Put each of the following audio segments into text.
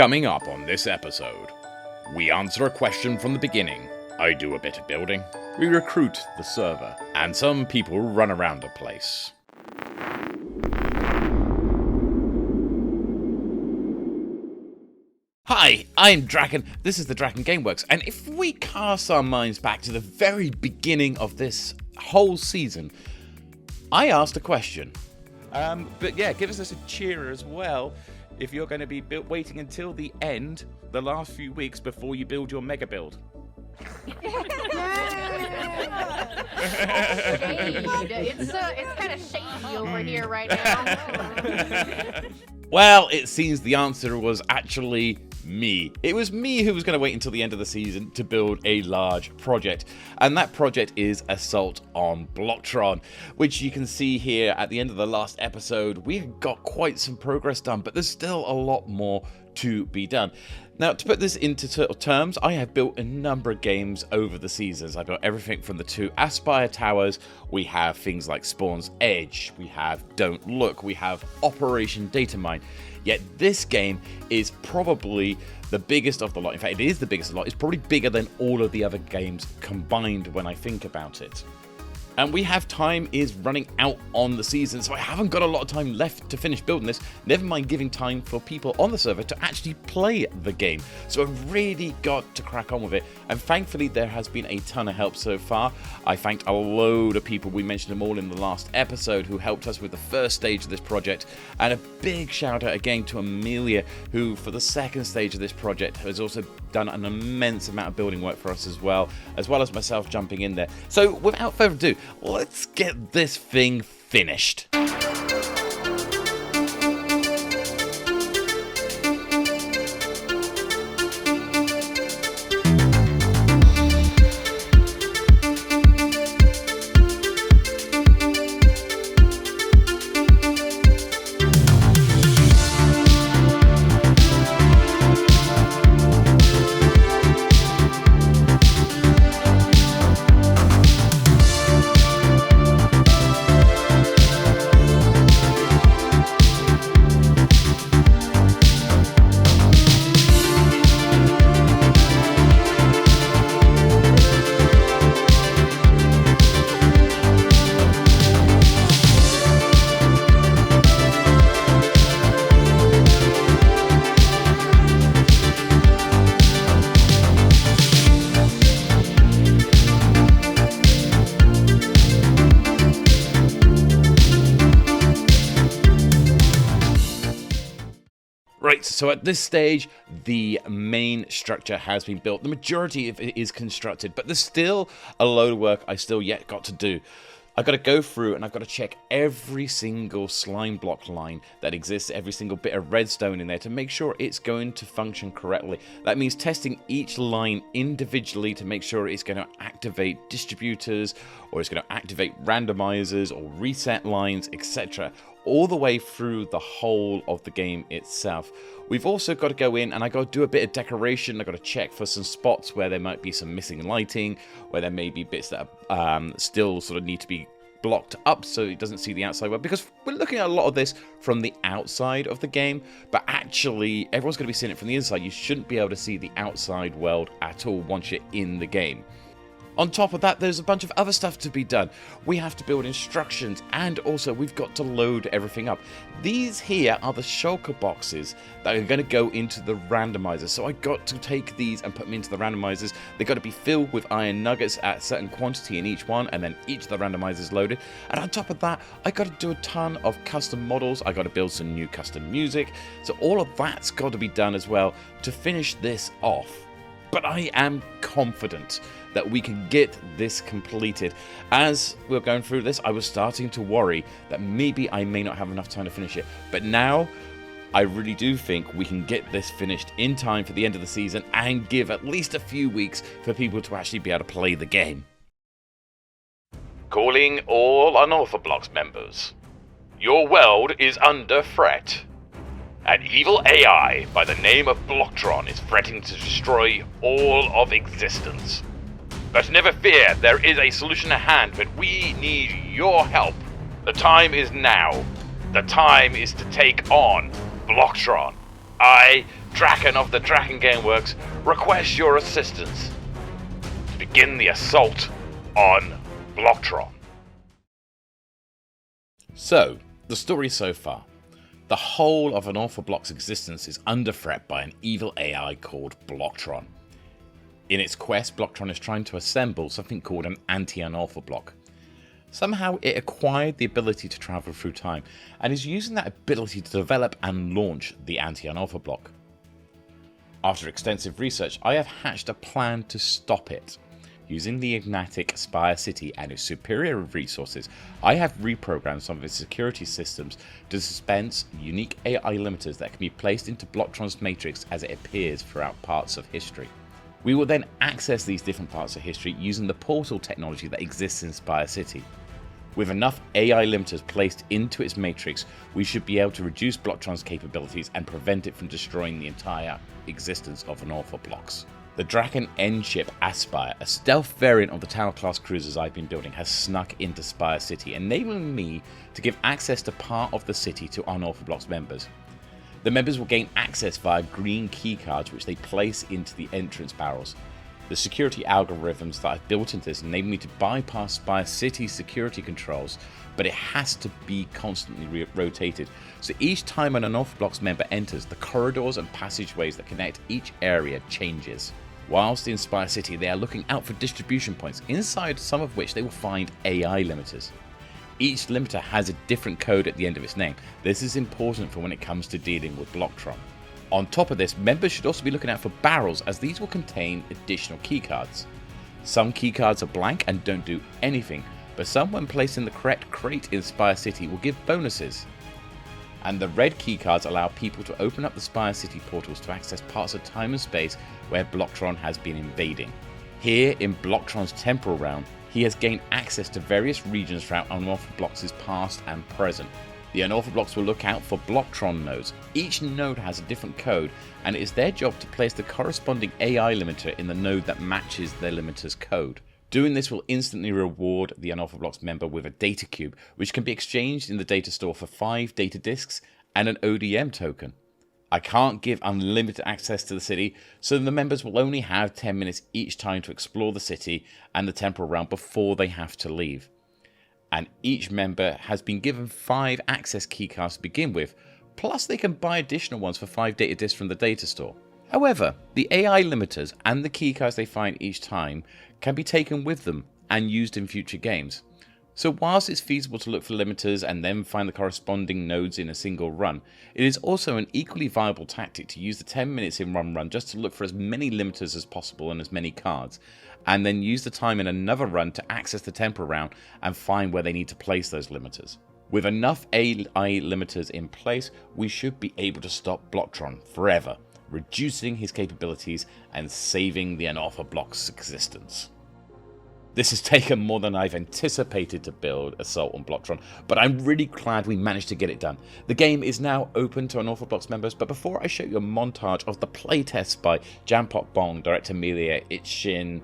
Coming up on this episode, we answer a question from the beginning. I do a bit of building. We recruit the server. And some people run around the place. Hi, I'm Draken. This is the DrakenGameWerks. And if we cast our minds back to the very beginning of this whole season, I asked a question. But yeah, give us a cheer as well if you're going to be waiting until the end, the last few weeks before you build your mega build. It's kind of shady over here right now. Well, it seems the answer was actually me. It was me who was going to wait until the end of the season to build a large project. And that project is Assault on BlockTron, which you can see here at the end of the last episode. We got quite some progress done, but there's still a lot more to be done. Now, to put this into terms, I have built a number of games over the seasons. I built everything from the 2 Aspire Towers, we have things like Spawn's Edge, we have Don't Look, we have Operation Datamine. Yet this game is probably the biggest of the lot. In fact, it is the biggest of the lot. It's probably bigger than all of the other games combined when I think about it. And we have time is running out on the season, so I haven't got a lot of time left to finish building this, never mind giving time for people on the server to actually play the game. So I've really got to crack on with it, and thankfully there has been a ton of help so far. I thanked a load of people, we mentioned them all in the last episode, who helped us with the first stage of this project, and a big shout out again to Amelia, who for the second stage of this project has also done an immense amount of building work for us as well as myself jumping in there. So without further ado, let's get this thing finished. Right, so at this stage, the main structure has been built. The majority of it is constructed, but there's still a load of work I still yet got to do. I've got to go through and I've got to check every single slime block line that exists, every single bit of redstone in there to make sure it's going to function correctly. That means testing each line individually to make sure it's going to activate distributors, or it's going to activate randomizers or reset lines, etc. all the way through the whole of the game itself. We've also got to go in and I got to do a bit of decoration. I got to check for some spots where there might be some missing lighting, where there may be bits that still sort of need to be blocked up so it doesn't see the outside world, because we're looking at a lot of this from the outside of the game, but actually everyone's going to be seeing it from the inside. You shouldn't be able to see the outside world at all once you're in the game. On top of that, there's a bunch of other stuff to be done. We have to build instructions, and also we've got to load everything up. These here are the shulker boxes that are going to go into the randomizers. So I got to take these and put them into the randomizers. They've got to be filled with iron nuggets at a certain quantity in each one, and then each of the randomizers loaded. And on top of that, I got to do a ton of custom models. I got to build some new custom music. So all of that's got to be done as well to finish this off. But I am confident that we can get this completed. As we were going through this, I was starting to worry that maybe I may not have enough time to finish it. But now, I really do think we can get this finished in time for the end of the season and give at least a few weeks for people to actually be able to play the game. Calling all Unorthoblocks members. Your world is under threat. An evil AI by the name of BlockTron is threatening to destroy all of existence. But never fear, there is a solution at hand, but we need your help. The time is now. The time is to take on BlockTron. I Draken of the DrakenGameWerks requests your assistance to begin the assault on BlockTron. So, the story so far. The whole of Unorthoblocks' existence is under threat by an evil AI called BlockTron. In its quest, BlockTron is trying to assemble something called an anti-Unorthoblock. Somehow it acquired the ability to travel through time, and is using that ability to develop and launch the anti-Unorthoblock. After extensive research, I have hatched a plan to stop it. Using the enigmatic Spire City and its superior resources, I have reprogrammed some of its security systems to dispense unique AI limiters that can be placed into BlockTron's matrix as it appears throughout parts of history. We will then access these different parts of history using the portal technology that exists in Spire City. With enough AI limiters placed into its matrix, we should be able to reduce BlockTron's capabilities and prevent it from destroying the entire existence of Unorthoblocks. The Draken N ship Aspire, a stealth variant of the Tower class cruisers I've been building, has snuck into Spire City, enabling me to give access to part of the city to Unorthoblocks members. The members will gain access via green keycards which they place into the entrance barrels. The security algorithms that I've built into this enable me to bypass Spire City's security controls, but it has to be constantly rotated. So each time an Unorthoblocks member enters, the corridors and passageways that connect each area changes. Whilst in Spire City, they are looking out for distribution points, inside some of which they will find AI limiters. Each limiter has a different code at the end of its name. This is important for when it comes to dealing with BlockTron. On top of this, members should also be looking out for barrels, as these will contain additional keycards. Some keycards are blank and don't do anything, but some, when placed in the correct crate in Spire City, will give bonuses. And the red keycards allow people to open up the Spire City portals to access parts of time and space where BlockTron has been invading. Here in BlockTron's temporal realm, he has gained access to various regions throughout Unorthoblocks' past and present. The Unorthoblocks will look out for BlockTron nodes. Each node has a different code, and it is their job to place the corresponding AI limiter in the node that matches their limiter's code. Doing this will instantly reward the Unorthoblocks member with a data cube, which can be exchanged in the data store for 5 data disks and an ODM token. I can't give unlimited access to the city, so the members will only have 10 minutes each time to explore the city and the temporal realm before they have to leave. And each member has been given 5 access keycards to begin with, plus they can buy additional ones for 5 data disks from the data store. However, the AI limiters and the keycards they find each time can be taken with them and used in future games. So whilst it's feasible to look for limiters and then find the corresponding nodes in a single run, it is also an equally viable tactic to use the 10 minutes in one run just to look for as many limiters as possible and as many cards, and then use the time in another run to access the temporal round and find where they need to place those limiters. With enough AI limiters in place, we should be able to stop BlockTron forever, reducing his capabilities and saving the Unorthoblocks' existence. This has taken more than I've anticipated to build Assault on BlockTron, but I'm really glad we managed to get it done. The game is now open to Unorthoblocks members, but before I show you a montage of the playtests by Jampok Bong, Director Amelia, Itshin,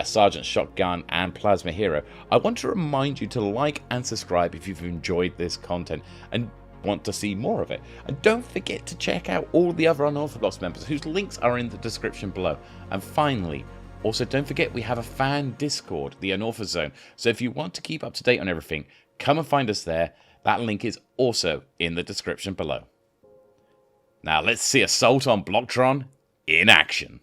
Sergeant Shotgun, and Plasma Hero, I want to remind you to like and subscribe if you've enjoyed this content and want to see more of it. And don't forget to check out all the other Unorthoblocks members whose links are in the description below. And finally, also, don't forget we have a fan Discord, the Unorthozone, so if you want to keep up to date on everything, come and find us there. That link is also in the description below. Now let's see Assault on BlockTron in action.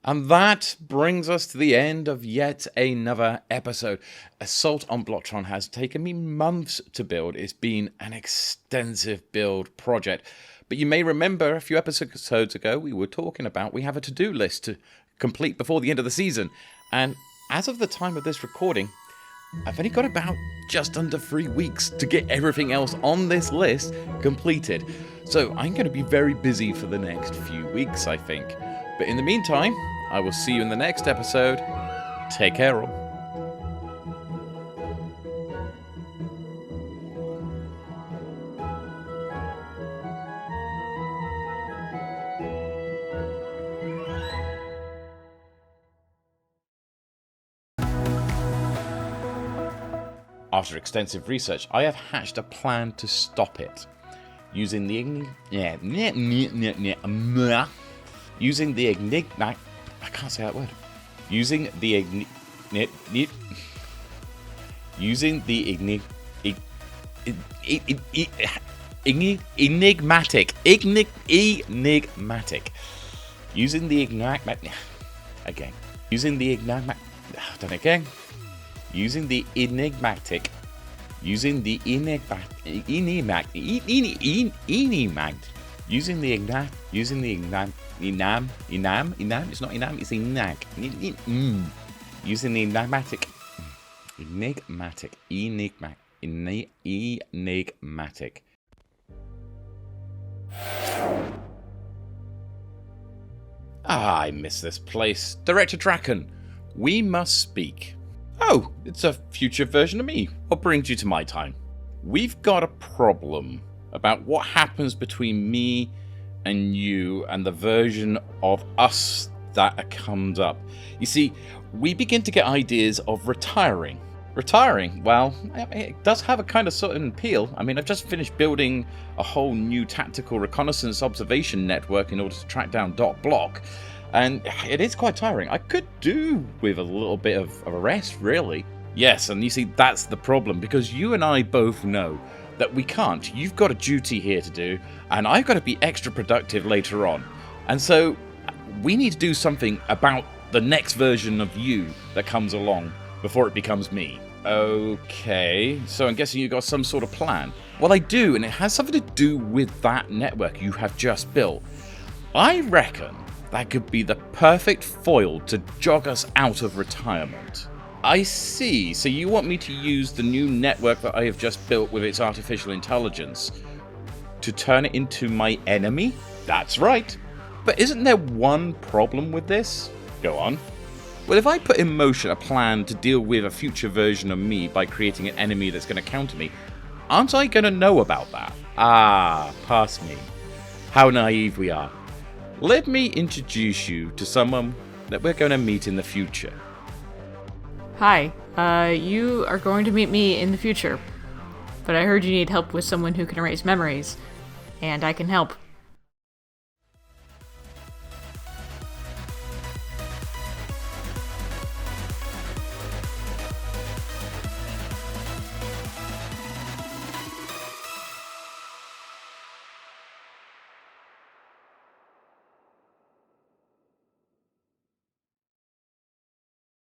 And that brings us to the end of yet another episode. Assault on BlockTron has taken me months to build. It's been an extensive build project. But you may remember a few episodes ago we were talking about we have a to-do list to complete before the end of the season. And as of the time of this recording, I've only got about just under 3 weeks to get everything else on this list completed. So I'm going to be very busy for the next few weeks, I think. But in the meantime, I will see you in the next episode. Take care all. After extensive research, I have hatched a plan to stop it. Using the enigmatic, I can't say that word. Using the enigmatic. Using the enigmatic. Again. Using the enigmatic. Done it again. Using the enigmatic. Using the enigmatic. Using the enam. Using the enam. Enam. It's not enam. It's enag. Using the enigmatic. Enigmatic. I miss this place. Director Draken, we must speak. Oh, it's a future version of me. What brings you to my time? We've got a problem about what happens between me and you and the version of us that comes up. You see, we begin to get ideas of retiring. Retiring, well, it does have a kind of certain appeal. I mean, I've just finished building a whole new tactical reconnaissance observation network in order to track down .block. And it is quite tiring. I could do with a little bit of a rest, really. Yes, and you see, that's the problem, because you and I both know that we can't. You've got a duty here to do, and I've got to be extra productive later on. And so, we need to do something about the next version of you that comes along before it becomes me. Okay, so I'm guessing you got some sort of plan. Well, I do, and it has something to do with that network you have just built. I reckon that could be the perfect foil to jog us out of retirement. I see, so you want me to use the new network that I have just built with its artificial intelligence to turn it into my enemy? That's right. But isn't there one problem with this? Go on. Well, if I put in motion a plan to deal with a future version of me by creating an enemy that's going to counter me, aren't I going to know about that? Ah, past me. How naive we are. Let me introduce you to someone that we're going to meet in the future. Hi, you are going to meet me in the future. But I heard you need help with someone who can erase memories, and I can help.